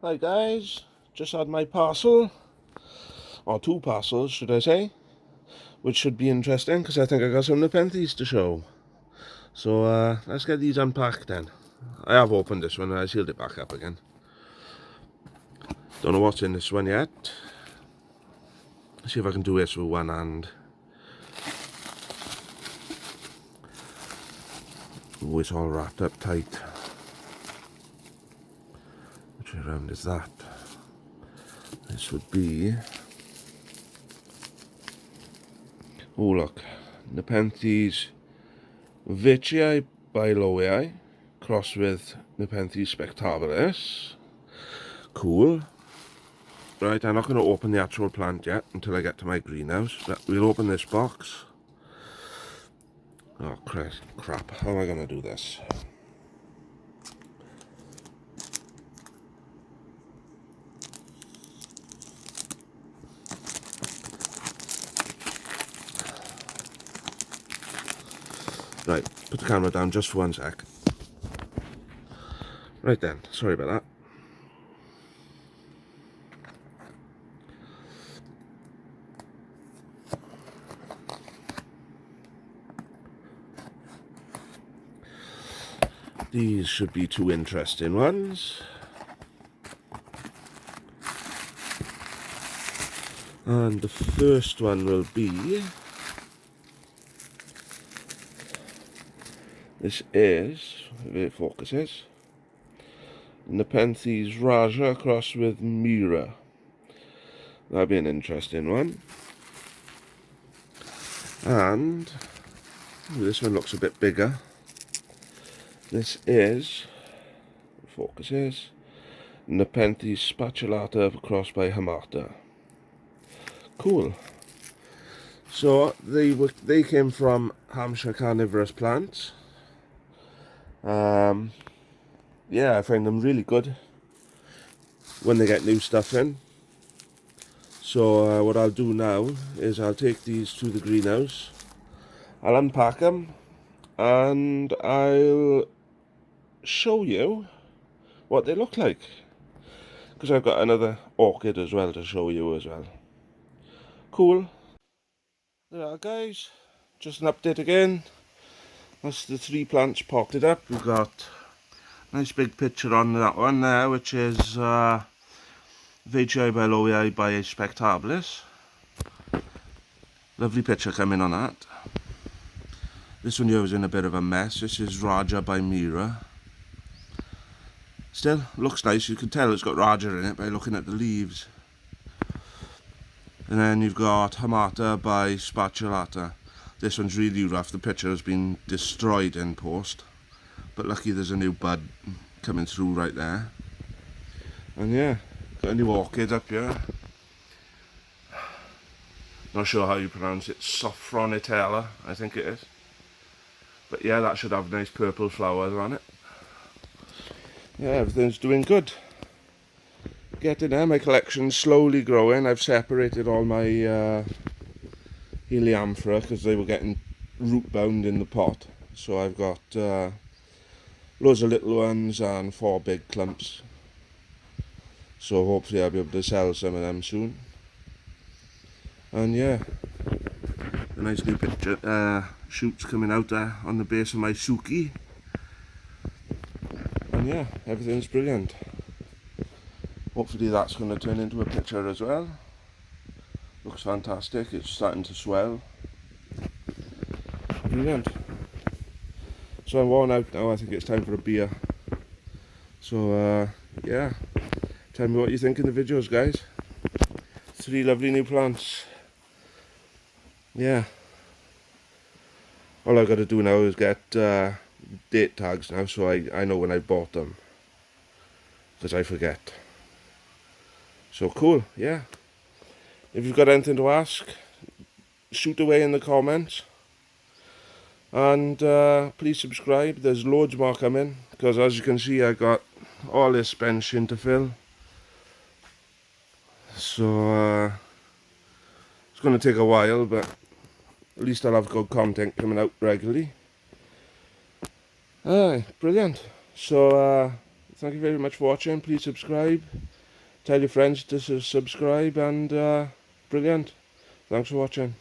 Hi guys, just had my parcel, or two parcels should I say, which should be interesting because I think I got some nepenthes to show. So let's get these unpacked then. I have opened this one and I sealed it back up again. Don't know what's in this one yet. Let's see if I can do this with one hand. Oh, it's all wrapped up tight. Which way round is that? This would be... Oh look, nepenthes Vicii bilowii crossed with nepenthes spectabilis. Cool. Right, I'm not going to open the actual plant yet until I get to my greenhouse, but we'll open this box. Oh crap, how am I going to do this? Right, put the camera down just for 1 sec. Right then, sorry about that. These should be two interesting ones. And the first one will be... This is, if it focuses, nepenthes Raja crossed with Mira. That'll be an interesting one. And this one looks a bit bigger. This is, focuses, nepenthes spatulata crossed by Hamata. Cool. So they came from Hampshire carnivorous plants. Yeah, I find them really good when they get new stuff in. So what I'll do now is I'll take these to the greenhouse, I'll unpack them, and I'll show you what they look like. Because I've got another orchid as well to show you as well. Cool. There are guys, just an update again. That's the three plants potted up. We've got a nice big picture on that one there, which is Vicii bilowii by spectabilis. Lovely picture coming on that. This one here was in a bit of a mess. This is Raja by Mira. Still, looks nice. You can tell it's got Raja in it by looking at the leaves. And then you've got Hamata by Spatulata. This one's really rough. The picture has been destroyed in post. But lucky there's a new bud coming through right there. And yeah, got a new orchid up here. Not sure how you pronounce it. Sophronitella, I think it is. But yeah, that should have nice purple flowers on it. Yeah, everything's doing good. Getting there, my collection's slowly growing. I've separated all my helianthera because they were getting root bound in the pot. So I've got loads of little ones and 4 big clumps. So hopefully I'll be able to sell some of them soon. And yeah, a nice new picture, shoots coming out there on the base of my Suki. And yeah, everything's brilliant. Hopefully that's going to turn into a picture as well. Looks fantastic, it's starting to swell. Brilliant. So I'm worn out now, I think it's time for a beer. So yeah, tell me what you think in the videos guys. 3 lovely new plants. Yeah. All I've got to do now is get date tags now so I know when I bought them. Because I forget. So cool, yeah. If you've got anything to ask, shoot away in the comments. And please subscribe, there's loads more coming. Because as you can see I got all this benching to fill. So it's going to take a while, but at least I'll have good content coming out regularly. Aye, brilliant. So thank you very much for watching. Please subscribe. Tell your friends to subscribe, and brilliant. Thanks for watching.